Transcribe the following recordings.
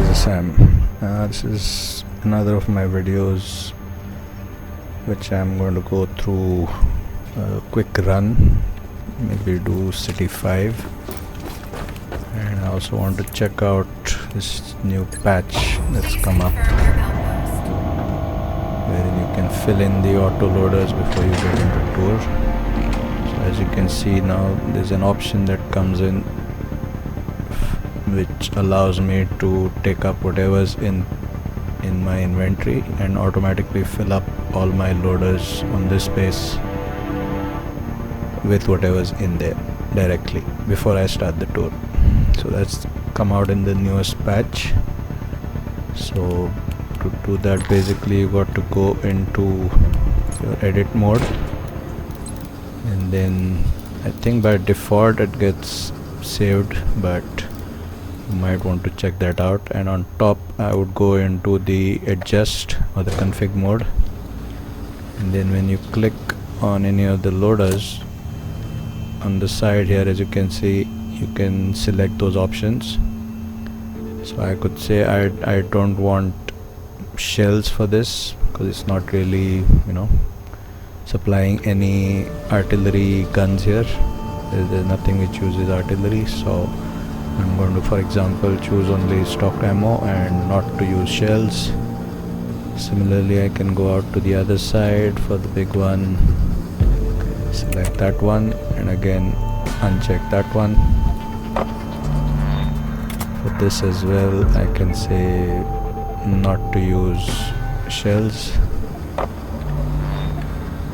is Sam. This is another of my videos which I'm going to go through a quick run, maybe do City 5, and I also want to check out this new patch that's come up wherein you can fill in the autoloaders before you get into tour. So as you can see now, there's an option that comes in which allows me to take up whatever's in my inventory and automatically fill up all my loaders on this space with whatever's in there directly before I start the tour. So that's come out in the newest patch. So to do that, basically you got to go into your edit mode, and then I think by default it gets saved, but you might want to check that out. And on top I would go into the adjust or the config mode, and then when you click on any of the loaders on the side here, as you can see, you can select those options. So I could say I don't want shells for this because it's not really, supplying any artillery guns here. There's nothing which uses artillery, so I'm going to, for example, choose only stock ammo and not to use shells. Similarly, I can go out to the other side for the big one, select that one, and again uncheck that one. For this as well, I can say not to use shells,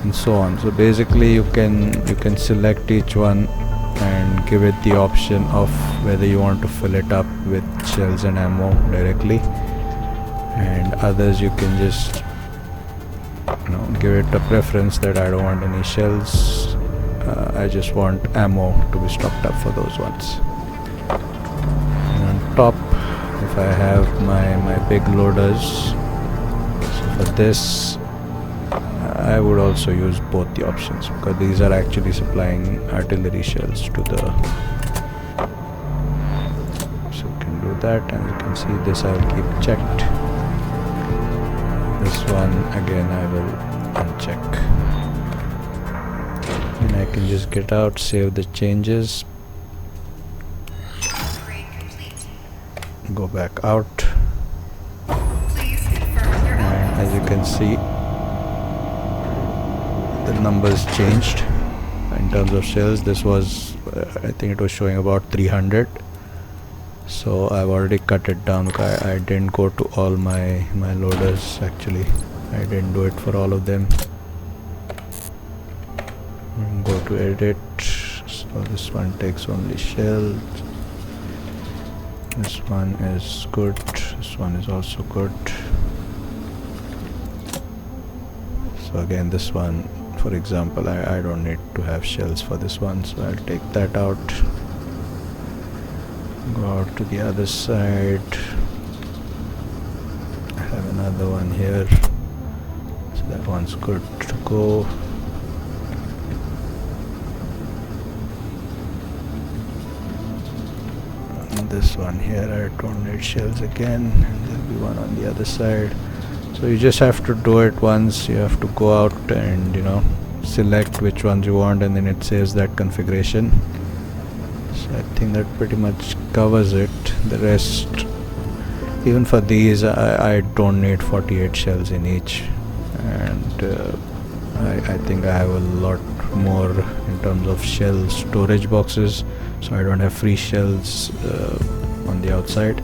and so on. So basically you can select each one and give it the option of whether you want to fill it up with shells and ammo directly, and others you can just give it a preference that I don't want any shells, I just want ammo to be stocked up for those ones. And on top, if I have my big loaders, so for this I would also use both the options because these are actually supplying artillery shells to the, so you can do that. And you can see this I'll keep checked. This one again I will uncheck, and I can just get out, save the changes, go back out, and as you can see the numbers changed in terms of shells. This was I think it was showing about 300, so I've already cut it down because I didn't go to all my loaders. Actually I didn't do it for all of them. Go to edit, so this one takes only shells. This one is good, this one is also good. So again, this one, for example, I don't need to have shells for this one, so I'll take that out. Go out to the other side. I have another one here, so that one's good to go. And this one here, I don't need shells again, and there'll be one on the other side. So you just have to do it once. You have to go out and select which ones you want, and then it saves that configuration. So I think that pretty much covers it. The rest, even for these, I don't need 48 shells in each, and I think I have a lot more in terms of shell storage boxes, so I don't have free shells on the outside.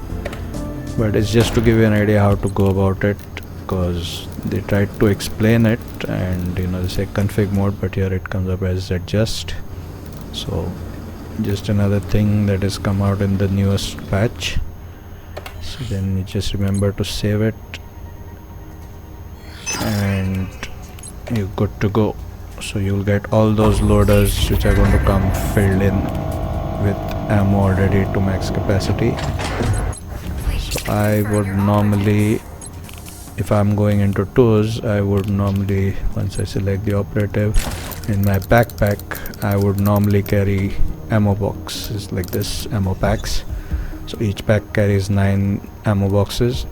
But it's just to give you an idea how to go about it, because they tried to explain it and they say config mode, but here it comes up as adjust. So just another thing that has come out in the newest patch. So then you just remember to save it and you're good to go. So you'll get all those loaders which are going to come filled in with ammo already to max capacity. So I would normally, if I'm going into tours, I would normally, once I select the operative, in my backpack I would normally carry ammo boxes like this, ammo packs, So each pack carries 9 ammo boxes.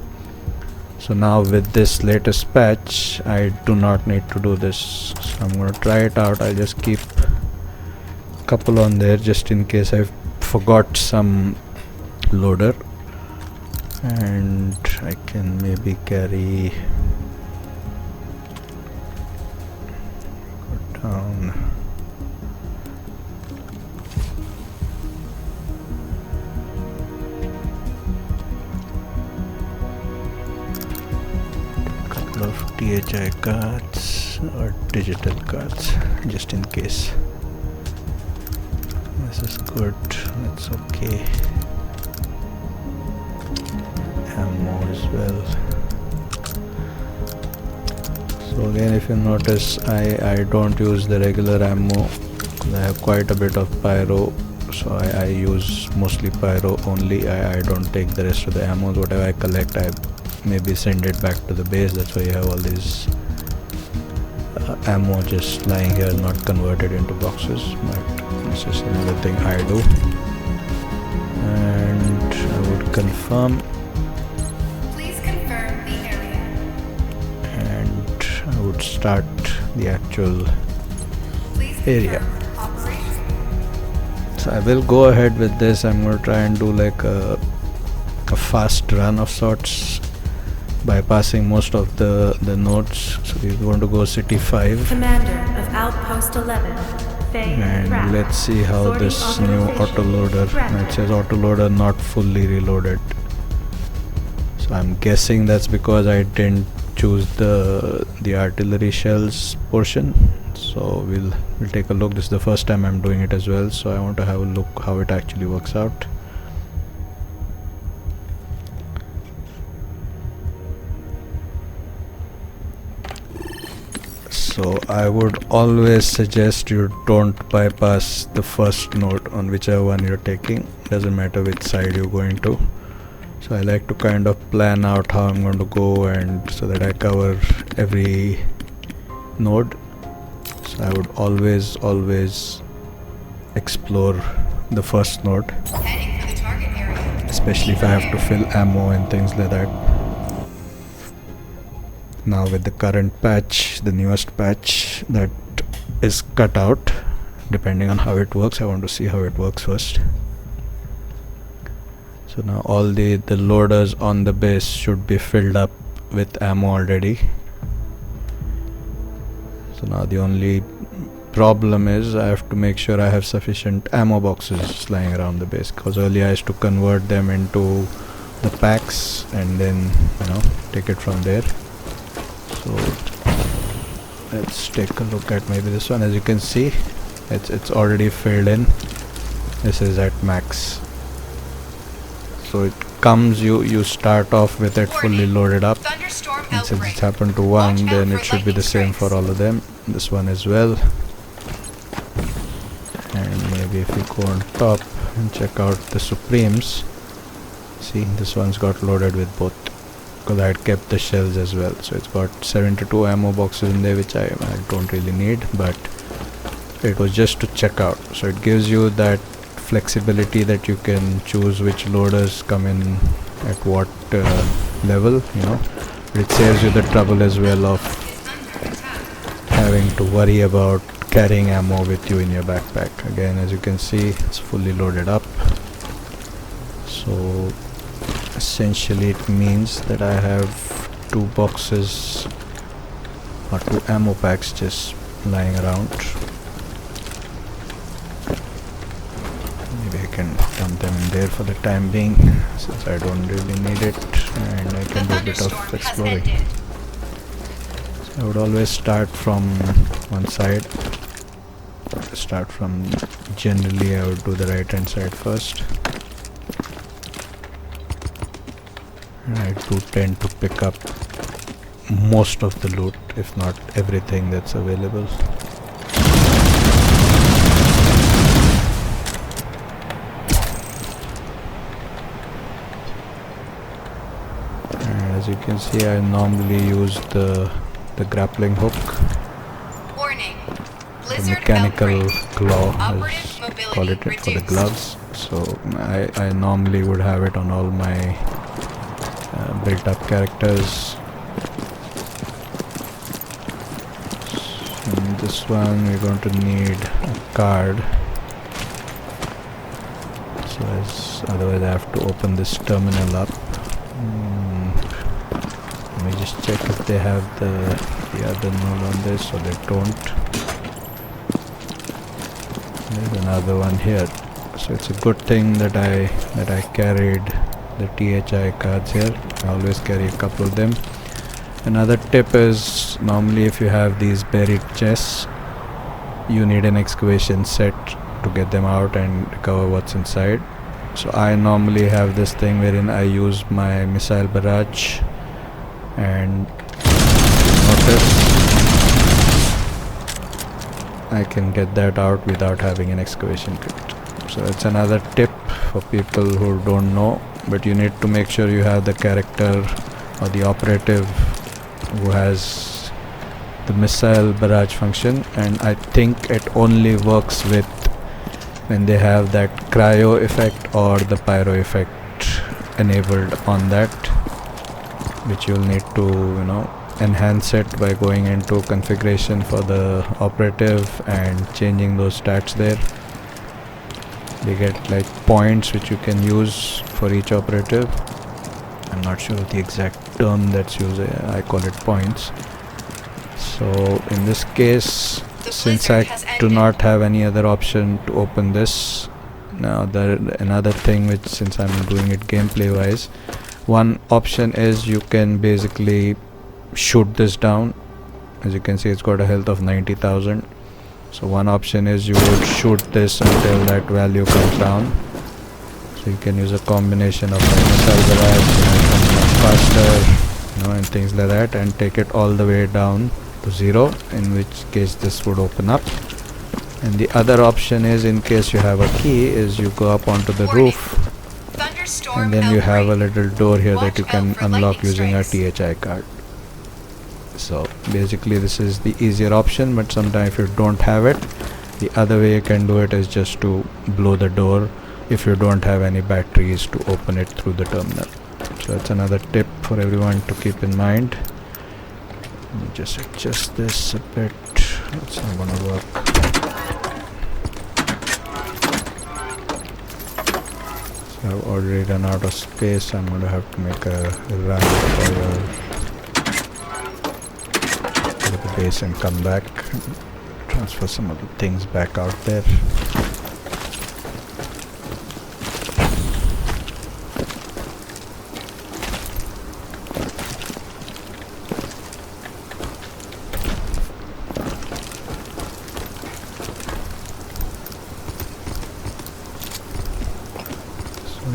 So now with this latest patch, I do not need to do this. So I'm gonna try it out. I'll just keep a couple on there just in case I forgot some loader, and I can maybe carry go down. Couple of THI cards or digital cards just in case. This is good, that's okay. Ammo as well. So again, if you notice, I don't use the regular ammo. I have quite a bit of pyro, so I use mostly pyro only. I don't take the rest of the ammo. Whatever I collect, I maybe send it back to the base. That's why you have all these ammo just lying here, not converted into boxes. But this is another thing I do. And I would confirm. I would start the actual area. So I will go ahead with this. I'm going to try and do like a fast run of sorts, bypassing most of the nodes. So we're going to go city 5. Commander of Outpost 11. And let's see how this new autoloader, it says autoloader not fully reloaded. So I'm guessing that's because I didn't choose the artillery shells portion. So we'll take a look. This is the first time I'm doing it as well, so I want to have a look how it actually works out. So I would always suggest you don't bypass the first node on whichever one you're taking. Doesn't matter which side you're going to. So I like to kind of plan out how I'm going to go, and so that I cover every node. So I would always explore the first node, especially if I have to fill ammo and things like that. Now with the current patch, the newest patch that is cut out, depending on how it works, I want to see how it works first. So now all the loaders on the base should be filled up with ammo already. So now the only problem is I have to make sure I have sufficient ammo boxes lying around the base, because earlier I used to convert them into the packs and then take it from there. So let's take a look at maybe this one. As you can see, it's already filled in. This is at max. So it comes, you start off with it fully loaded up, and since it's happened to one, then it should be the same for all of them. This one as well. And maybe if we go on top and check out the Supremes, see, this one's got loaded with both, because I had kept the shells as well. So it's got 72 ammo boxes in there, which I don't really need, but it was just to check out. So it gives you that flexibility that you can choose which loaders come in at what level, but it saves you the trouble as well of having to worry about carrying ammo with you in your backpack. Again, as you can see, it's fully loaded up. So essentially it means that I have 2 boxes or 2 ammo packs just lying around. Maybe I can dump them in there for the time being, since I don't really need it, and I can do a bit of exploring. So I would always start from one side. Generally I would do the right hand side first. I do tend to pick up most of the loot, if not everything that's available. And as you can see, I normally use the grappling hook, the mechanical claw, as call it, for the gloves. So I normally would have it on all my built up characters. In this one we're going to need a card, so otherwise I have to open this terminal up. Let me just check if they have the other node on this, so they don't. There's another one here, so it's a good thing that I carried the THI cards here. I always carry a couple of them. Another tip is, normally if you have these buried chests, you need an excavation set to get them out and recover what's inside. So I normally have this thing wherein I use my missile barrage, and notice I can get that out without having an excavation kit. So it's another tip for people who don't know, but you need to make sure you have the character or the operative who has the missile barrage function, and I think it only works with when they have that cryo effect or the pyro effect enabled on that, which you'll need to enhance it by going into configuration for the operative and changing those stats there. They get like points which you can use for each operative. I'm not sure of the exact term that's used. I call it points. So in this case, since I do not have any other option to open this, now another thing which, since I'm doing it gameplay wise, one option is you can basically shoot this down. As you can see, it's got a health of 90,000. So one option is you would shoot this until that value comes down. So you can use a combination of missile barrage, faster, and things like that, and take it all the way down to 0, in which case this would open up. And the other option is, in case you have a key, is you go up onto the roof, and then you have a little door here that you can unlock using a THI card. So basically this is the easier option, but sometimes if you don't have it, the other way you can do it is just to blow the door if you don't have any batteries to open it through the terminal. So that's another tip for everyone to keep in mind. Let me just adjust this a bit. It's not gonna work. So I've already run out of space. I'm gonna have to make a run for the base and come back, transfer some of the things back out there.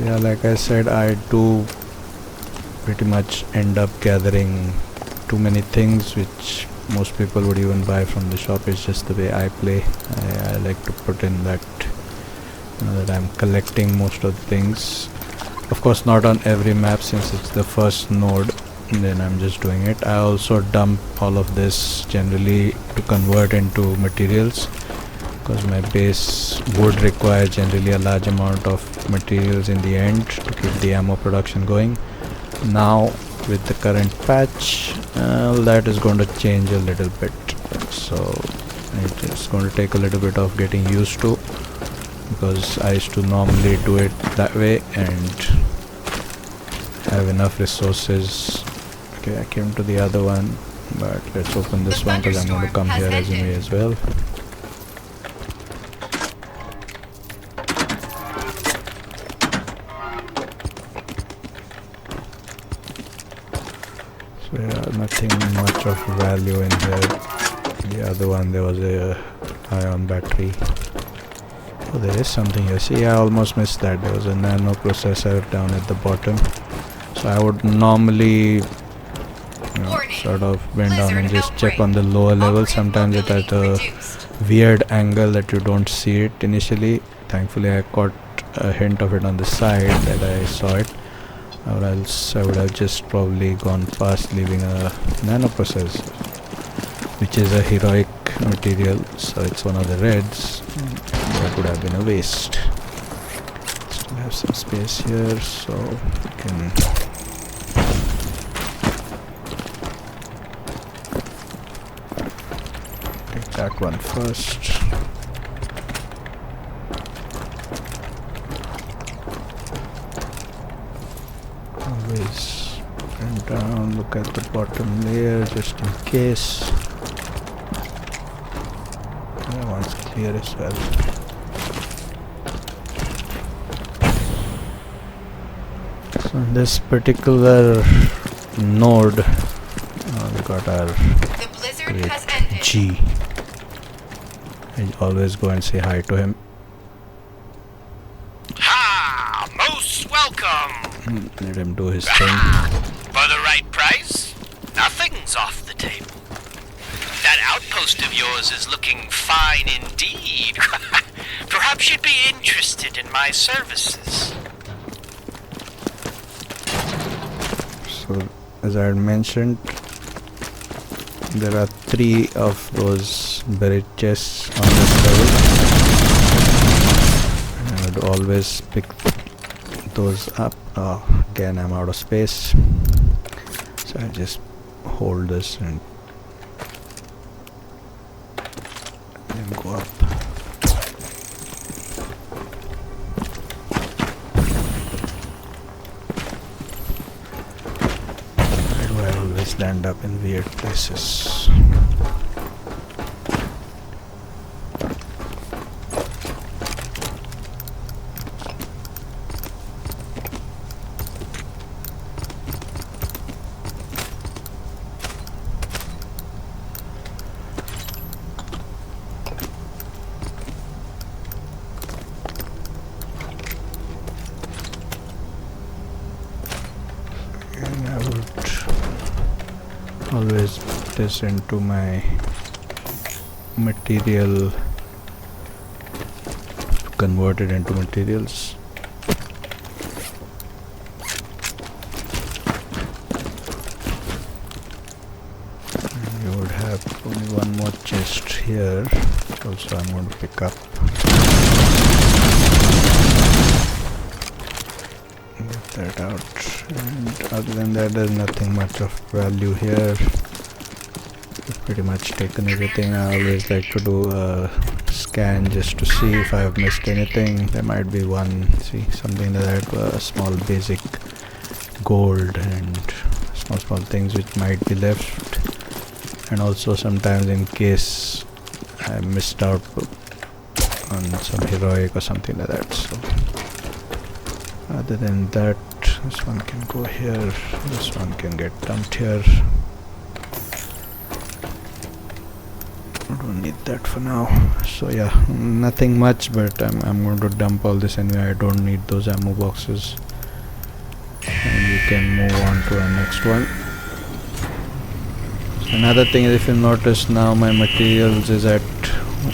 Yeah, like I said, I do pretty much end up gathering too many things which most people would even buy from the shop. It's just the way I play. I like to put in that, that I'm collecting most of the things. Of course not on every map, since it's the first node, then I'm just doing it. I also dump all of this generally to convert into materials, because my base would require generally a large amount of materials in the end to keep the ammo production going. Now with the current patch, that is going to change a little bit, so it's going to take a little bit of getting used to, because I used to normally do it that way and have enough resources. Okay, I came to the other one, but let's open this one because I'm going to come here as well. Nothing much of value in here. The other one, there was a ion battery. Oh, there is something here. See, I almost missed that. There was a nano processor down at the bottom. So I would normally sort of bend down and just check on the lower level. Sometimes it has a weird angle that you don't see it initially. Thankfully I caught a hint of it on the side that I saw it, or else I would have just probably gone past, leaving a nano processor, which is a heroic material, so it's one of the reds. That would have been a waste. I have some space here, so we can take that one first. Always bend down, look at the bottom layer just in case. That one's clear as well. So in this particular node, we got our The blizzard great has ended. G. I always go and say hi to him. Ha! Most welcome! Let him do his thing. For the right price, nothing's off the table. That outpost of yours is looking fine indeed. Perhaps you'd be interested in my services. So, as I had mentioned, there are 3 of those buried chests on this level. And I would always pick those up. Oh, again I'm out of space. So I just hold this and then go up. Why do I always land up in weird places? And I would always put this into my material, convert it into materials. And you would have only one more chest here, also I'm going to pick up. Get that out, and other than that there's nothing much of value here. I've pretty much taken everything. I always like to do a scan just to see if I've missed anything. There might be one, see, something like that, a small basic gold and small things which might be left, and also sometimes in case I missed out on some heroic or something like that. So other than that, this one can go here, this one can get dumped here. I don't need that for now. So yeah, nothing much, but I'm going to dump all this anyway. I don't need those ammo boxes. And we can move on to our next one. So another thing is, if you notice now, my materials is at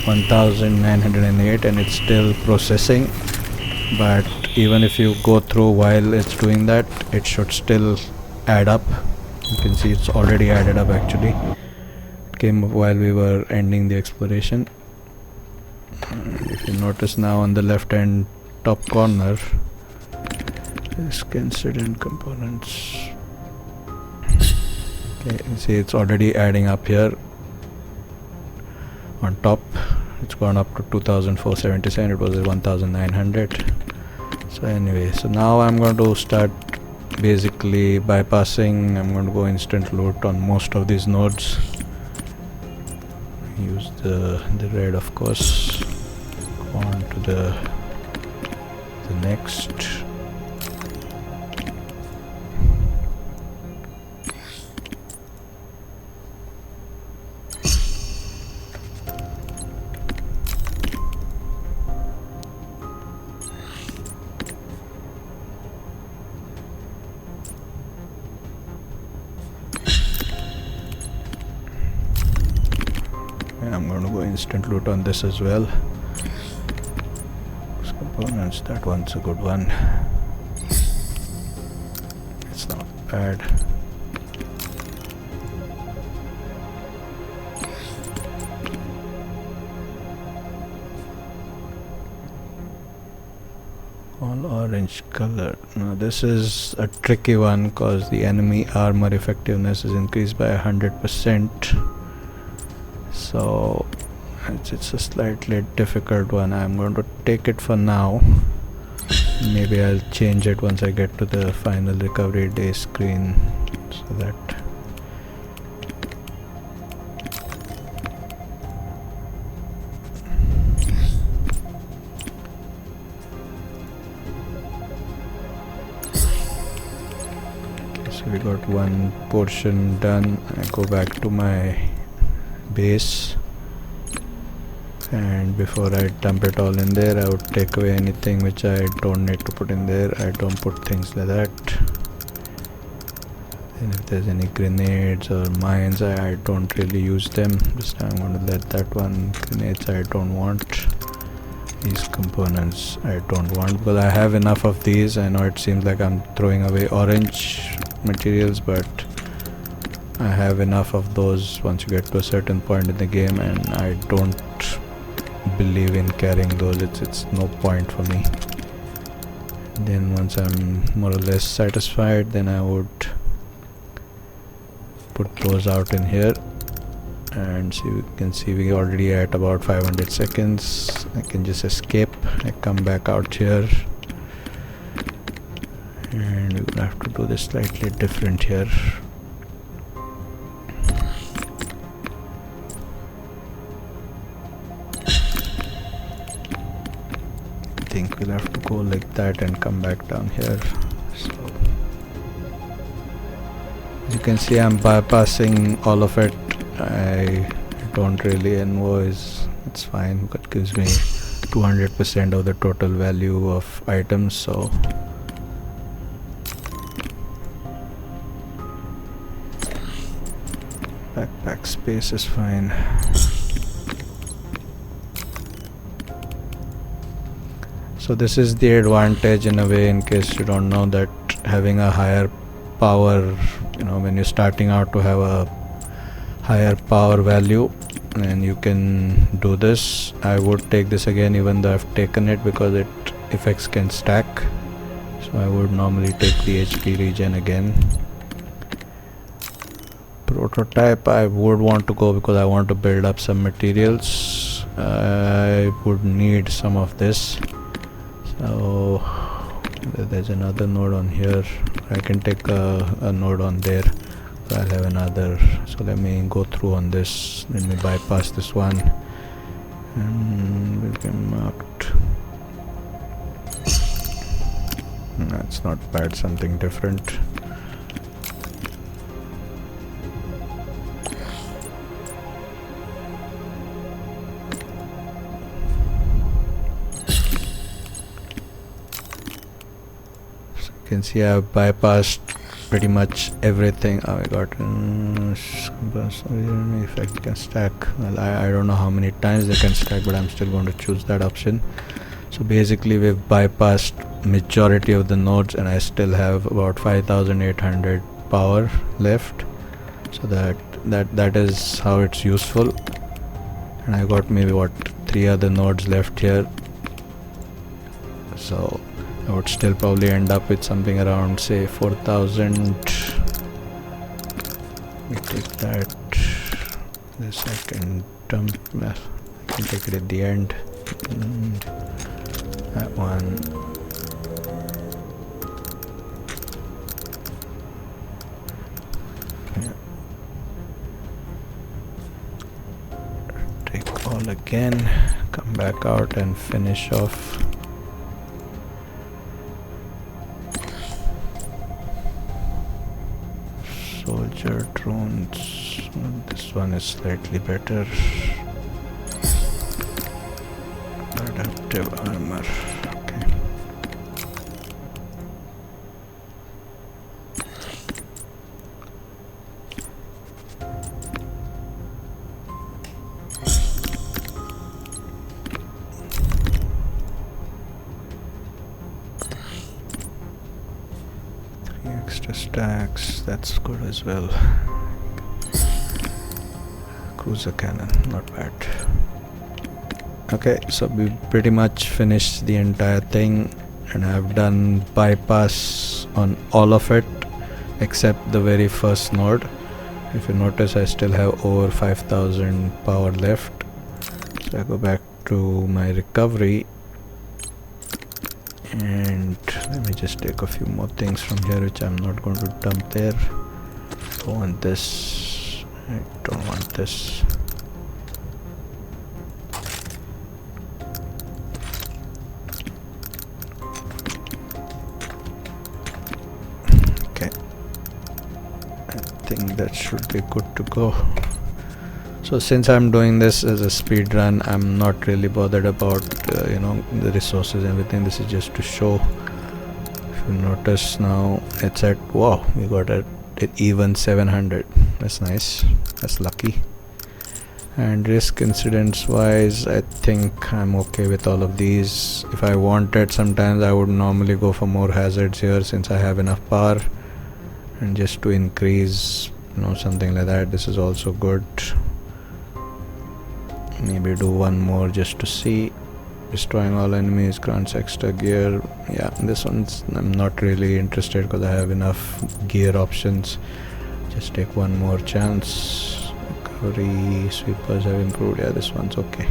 1908 and it's still processing. But even if you go through while it's doing that, it should still add up. You can see it's already added up actually. It came up while we were ending the exploration. And if you notice now on the left hand top corner, is incident components. Okay, you see it's already adding up here on top. It's gone up to 2477. It was 1900. So anyway, so now I'm going to start basically bypassing. I'm going to go instant loot on most of these nodes. Use the red, of course. Go on to the next. I'm going to go instant loot on this as well. Those components, that one's a good one. It's not bad. all orange color. Now this is a tricky one because the enemy armor effectiveness is increased by 100%, so it's a slightly difficult one. I'm going to take it for now. Maybe I'll change it once I get to the final recovery day screen, so that so we got one portion done. I go back to my base, and before I dump it all in there, I would take away anything which I don't need to put in there. I don't put things like that. And if there's any grenades or mines, I don't really use them. This time I'm going to let that one. Grenades I don't want. These components I don't want because I have enough of these. I know it seems like I'm throwing away orange materials, but I have enough of those once you get to a certain point in the game, and I don't believe in carrying those. It's no point for me. Then once I'm more or less satisfied, then I would put those out in here, and see, we can see we already at about 500 seconds. I can just escape. I come back out here, and we will have to do this slightly different here. I think we'll have to go like that and come back down here. So as you can see, I'm bypassing all of it. I don't really invoice. It's fine. It gives me 200% of the total value of items, so backpack space is fine. So this is the advantage in a way, in case you don't know, that having a higher power, when you're starting out, to have a higher power value, and you can do this. I would take this again even though I've taken it, because it effects can stack. So I would normally take the HP regen again. Prototype I would want to go because I want to build up some materials. I would need some of this. So there's another node on here. I can take a node on there. I'll have another. So let me go through on this. Let me bypass this one, and we can marked. That's not bad. Something different. Can see I've bypassed pretty much everything. I got effect can stack. Well, I don't know how many times they can stack, but I'm still going to choose that option. So basically we've bypassed majority of the nodes, and I still have about 5800 power left. So that is how it's useful. And I got maybe 3 other nodes left here. So I would still probably end up with something around, say, 4000. We take that. This I can dump. I can take it at the end. That one. Yeah. Take all again. Come back out and finish off. Soldier drones. This one is slightly better. Adaptive armor. Okay. Extra stacks, that's good as well. Cruiser cannon, not bad. Okay, so we pretty much finished the entire thing, and I've done bypass on all of it except the very first node. If you notice, I still have over 5000 power left. So I go back to my recovery, and let me just take a few more things from here which I'm not going to dump there. I want this, I don't want this. Okay, I think that should be good to go. So since I'm doing this as a speed run, I'm not really bothered about the resources and everything. This is just to show. If you notice now, it's at, wow, we got it even 700. That's nice, that's lucky. And risk incidents wise, I think I'm okay with all of these. If I wanted, sometimes I would normally go for more hazards here since I have enough power, and just to increase something like that. This is also good. Maybe do one more just to see. Destroying all enemies grants extra gear. Yeah, this one's I'm not really interested because I have enough gear options. Just take one more chance. Recovery, sweepers have improved. Yeah, this one's okay.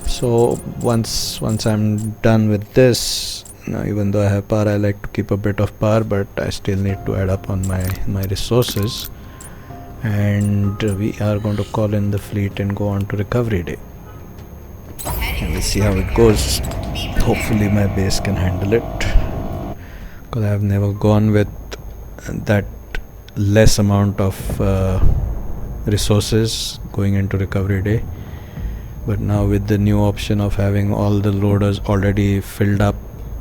So once I'm done with this, even though I have power, I like to keep a bit of power, but I still need to add up on my resources. And we are going to call in the fleet and go on to recovery day, and we'll see how it goes. Hopefully my base can handle it, because I have never gone with that less amount of resources going into recovery day. But now with the new option of having all the loaders already filled up,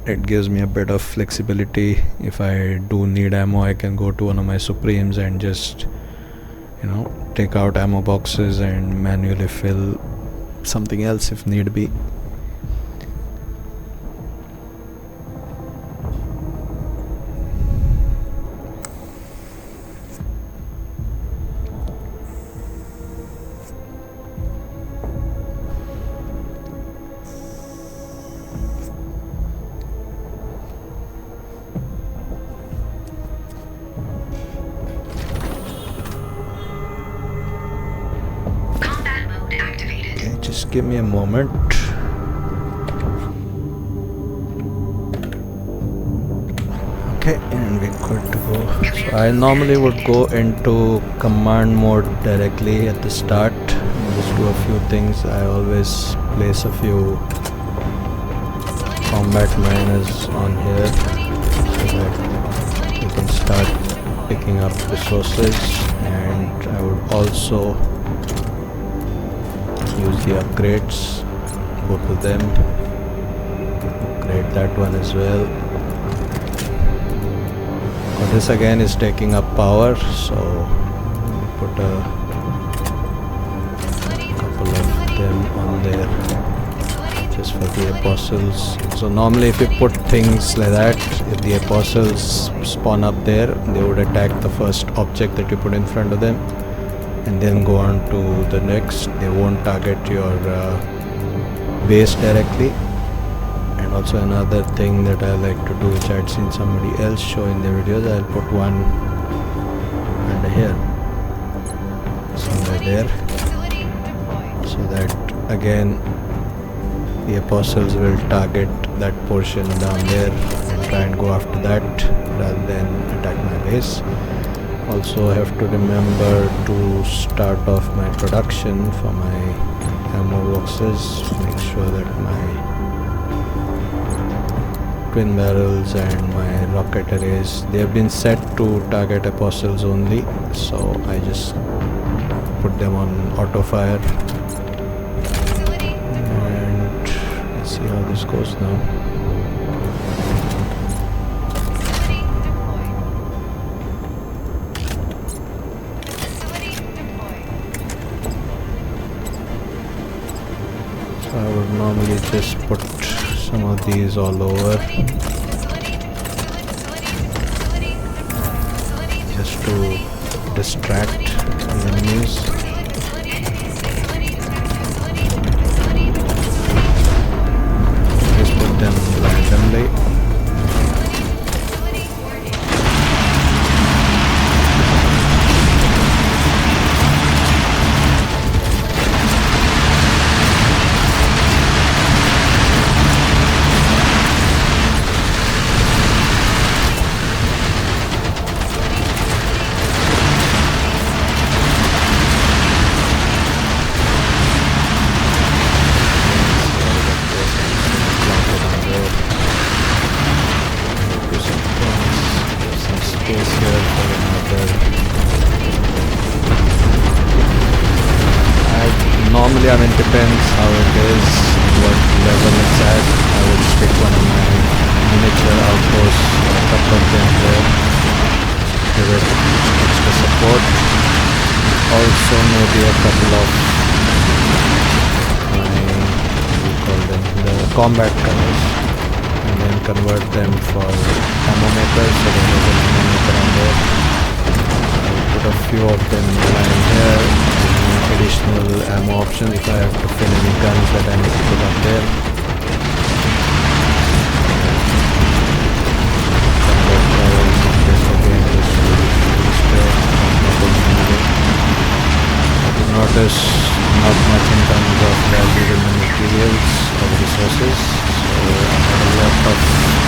it gives me a bit of flexibility. If I do need ammo, I can go to one of my Supremes and just take out ammo boxes and manually fill something else if need be. Just give me a moment. Okay, and we're good to go. So I normally would go into command mode directly at the start and just do a few things. I always place a few combat miners on here so that you can start picking up resources, and I would also use the upgrades, go to them, upgrade that one as well. But this again is taking up power, so put a couple of them on there just for the apostles. So normally if you put things like that, if the apostles spawn up there, they would attack the first object that you put in front of them and then go on to the next. They won't target your base directly. And also another thing that I like to do, which I had seen somebody else show in their videos, I'll put one under here, somewhere there, so that again the apostles will target that portion down there and try and go after that rather than attack my base. Also have to remember to start off my production for my ammo boxes. Make sure that my twin barrels and my rocket arrays, they have been set to target apostles only, so I just put them on auto fire. And let's see how this goes now. I would normally just put some of these all over just to distract the enemies. Just put them randomly. normally, I mean, depends how it is, what level it's at. I would stick one of my miniature outposts, a couple of them there, give it extra support. Also maybe a couple of my, what do you call them, the combat colors, and then convert them for ammo makers, so there is an ammo maker on there. I'll put a few of them in the line here, additional ammo options if I have to fill any guns that I need to put up there. Combat colors, this again is really straight, not going to need it. Notice not much in terms of value in the materials or the resources, so I had a lot of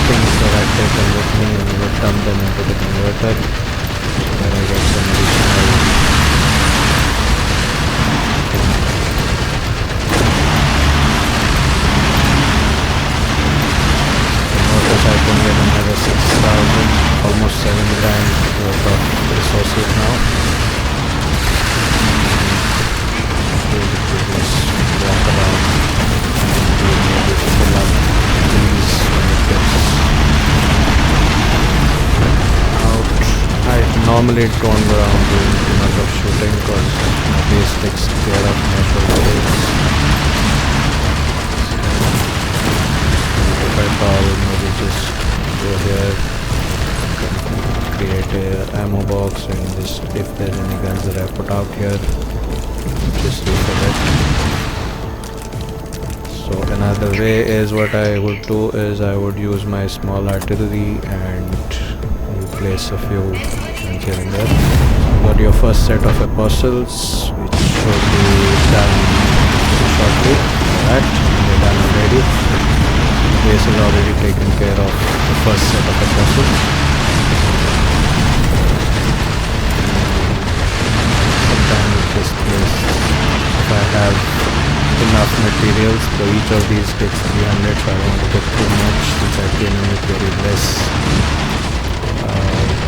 things that I've taken with me and would dump them into the converter so that I get some additional. Notice I can get another 6,000, almost 7 grand worth of resources now. Just walk around and maybe fill up these when it gets out. I normally don't go around doing too much of shooting because my base takes care of most of the things. If I call, maybe just go here, create a ammo box, and just if there are any guns that I put out here, just refill it. So another way is what I would do is I would use my small artillery and replace a few guns here and there. Got your first set of apostles, which should be done shortly. Alright, they're done already. The base is already taken care of the first set of apostles. This place, if I have enough materials, so each of these takes 300, so I don't want to get too much since I came in with very less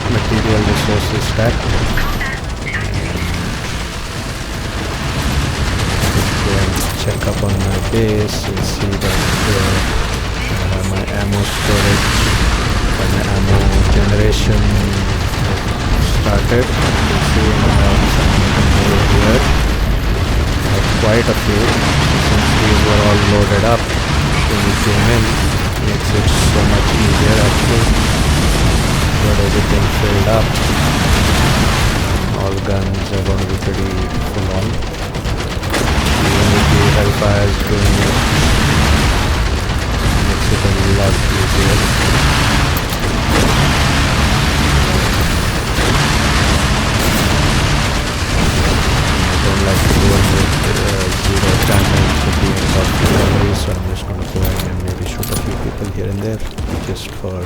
material resources stacked. Just go and check up on my base and see that I have my ammo storage and my ammo generation started. You can see I have some over here. I have quite a few. Since these were all loaded up when we came in, makes it so much easier actually. Got everything filled up. All guns are going to be pretty full on. Even with the Hellfires doing it, makes it a lot easier. Like to do it with zero damage at the end of the level, so I'm just going to go ahead and maybe shoot a few people here and there just for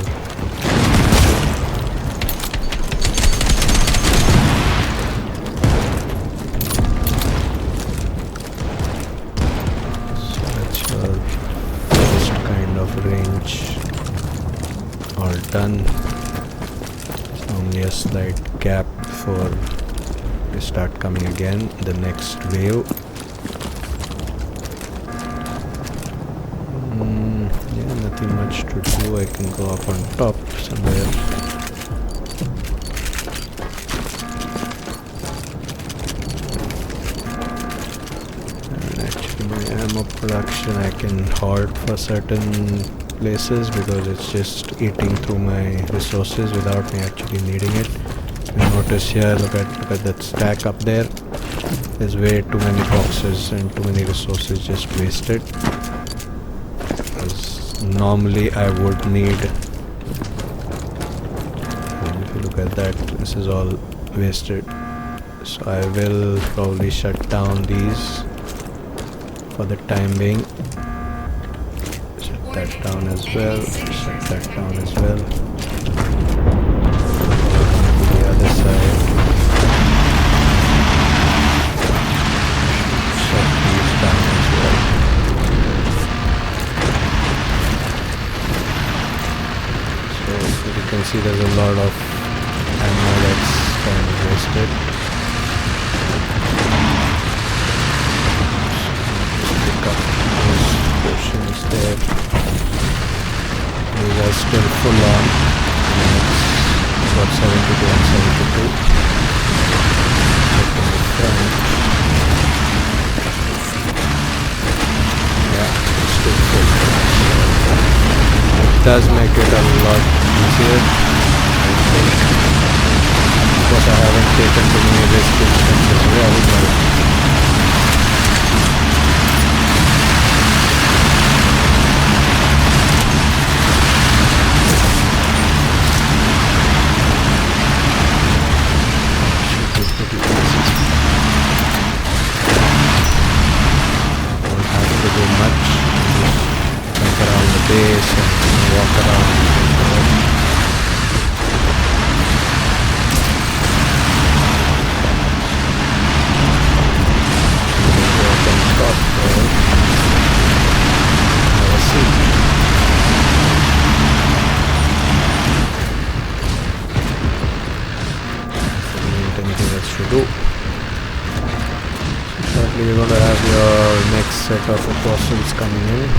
so that's your first kind of range all done. There's only a slight gap before we start coming again, the next wave. Yeah, nothing much to do. I can go up on top somewhere. And actually my ammo production I can halt for certain places because it's just eating through my resources without me actually needing it. You notice here, look at that stack up there. There's way too many boxes and too many resources just wasted. Because normally I would need, and if you look at that, this is all wasted. So I will probably shut down these for the time being. Shut that down as well. Shut that down as well. Other side. Shut these down as well. So you can see there's a lot of ammo that's kind of wasted. still full on. It's got 72 and 72. Check in the front. Yeah, it's still full. It does make it a lot easier, I think. Of course, I haven't taken too many risks as well, but base and walk around. Anything else to do? Shortly you're going to have your next set of apostles coming in.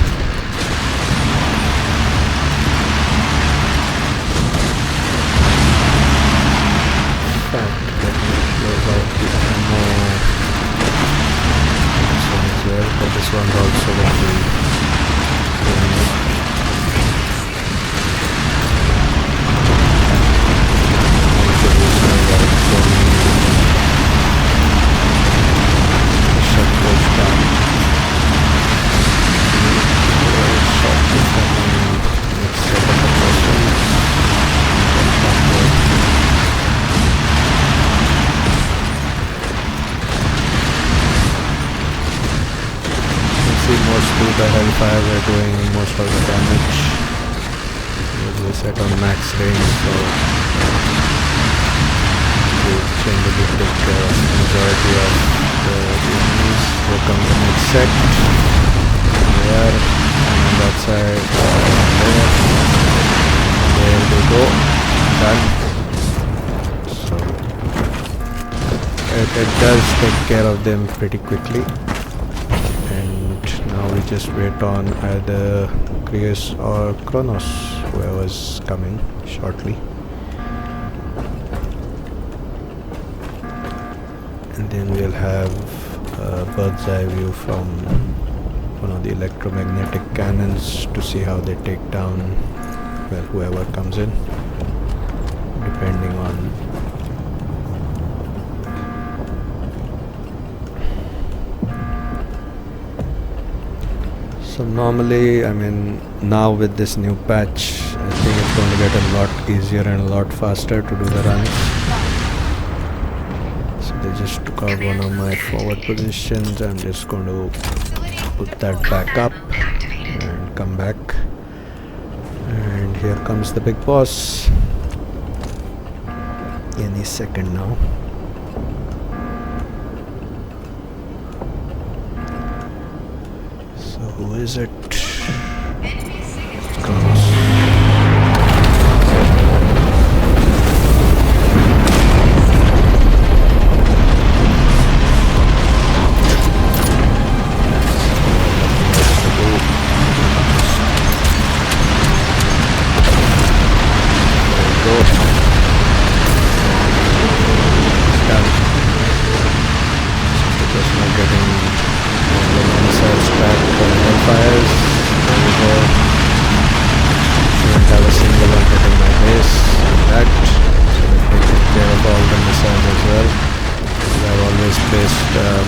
But this one's also going to be mostly the Hellfire were doing most of the damage. They set on max range, so they generally take care of the majority of the enemies. Here comes the next set. There, and on that side, there. There they go. Done. So it does take care of them pretty quickly. Now we just wait on either Krios or Kronos, whoever's coming shortly. And then we'll have a bird's eye view from one of the electromagnetic cannons to see how they take down, well, whoever comes in, depending on So normally, I mean, now with this new patch, I think it's going to get a lot easier and a lot faster to do the runs. So they just took out one of my forward positions. I'm just going to put that back up and come back. And here comes the big boss. Any second now. Who is it? Kronos.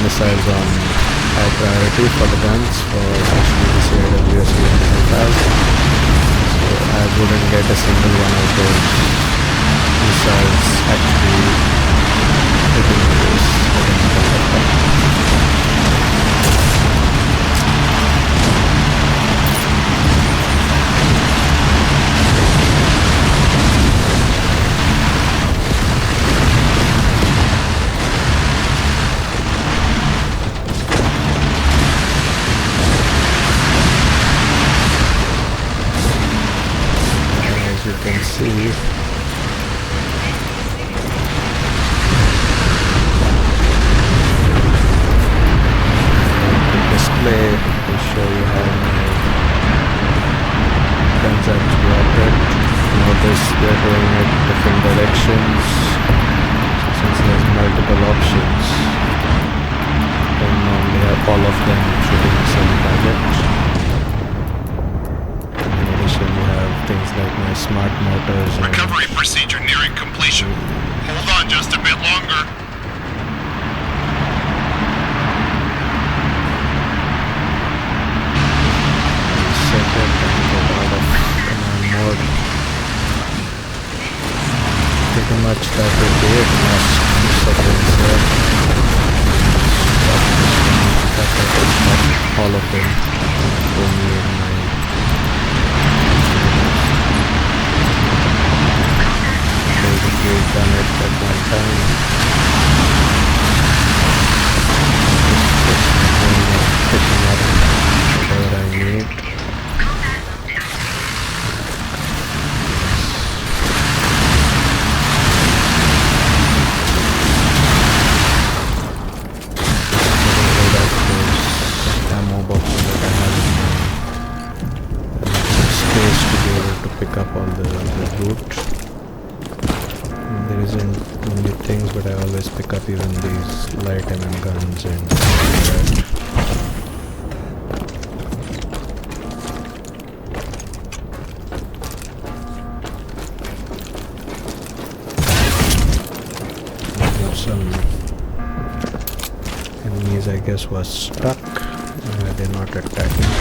Missiles on high priority for the guns, for especially the CIWS and the Hellfires. So I wouldn't get a single one of those missiles actually hitting the base at any point of time. See display to show you how my guns actually operate. Notice they're going in different directions. Since there's multiple options, don't normally have all of them shooting the same target. In addition, you have things like my smart motors and Recovery procedure nearing completion. Hold on just a bit longer. set it and get out of command mode. Pretty much that will be it. Last 2 seconds there. Stop all of them. Only in my basically done it at one time. Just picking up whatever I need. Pick up all the loot. There isn't too many things, but I always pick up even these light MM guns and some enemies I guess was stuck. They're not attacking.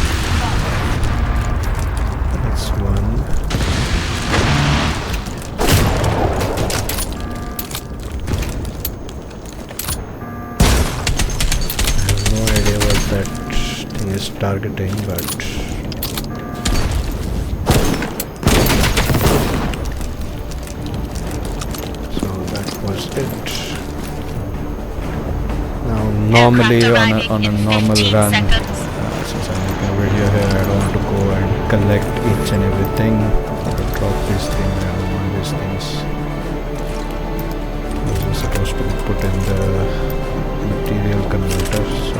That's one. That thing is targeting, but so that was it. Now normally on a normal run, since I'm making a video here, I don't want to go and collect each and everything. I drop this thing, I don't want these things. These are supposed to be put in the material converter, so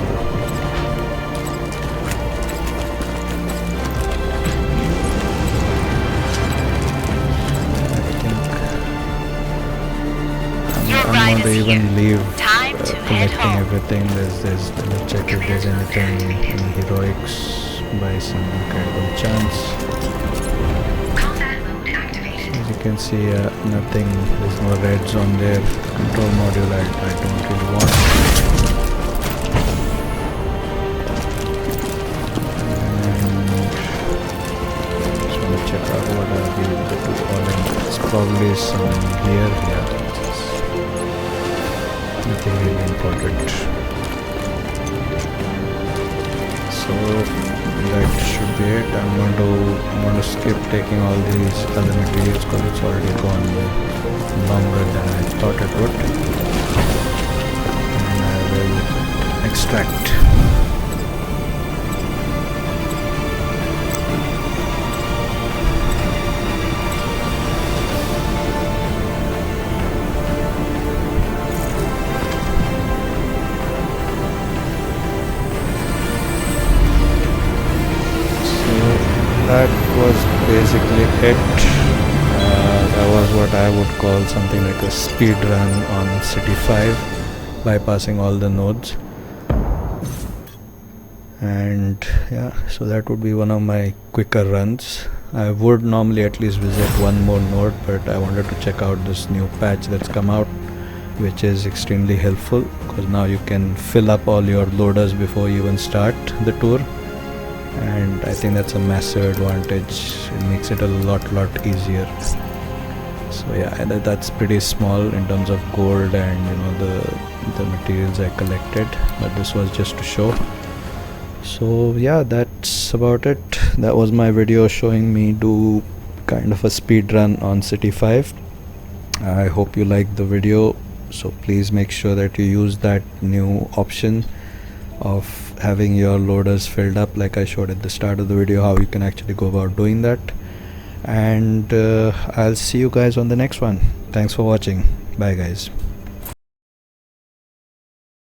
I'm going to even leave collecting everything. There's let me check if there's anything, any heroics by some incredible chance. As you can see, nothing, there's no reds on there. Control module I don't really want. And just want to check out what are the two all-in. It's probably some gear here. Nothing really important. So that should be it. I'm going to skip taking all these other materials because it's already gone longer than I thought it would. And I will extract. That was basically it. That was what I would call something like a speed run on City 5, bypassing all the nodes. And yeah, so that would be one of my quicker runs. I would normally at least visit one more node, but I wanted to check out this new patch that's come out, which is extremely helpful because now you can fill up all your loaders before you even start the tour. And I think that's a massive advantage. It makes it a lot easier. So yeah, that's pretty small in terms of gold and the materials I collected, but this was just to show. So yeah, that's about it. That was my video showing me do kind of a speed run on City 5. I hope you liked the video, so please make sure that you use that new option of having your loaders filled up, like I showed at the start of the video how you can actually go about doing that. And I'll see you guys on the next one. Thanks for watching. Bye guys.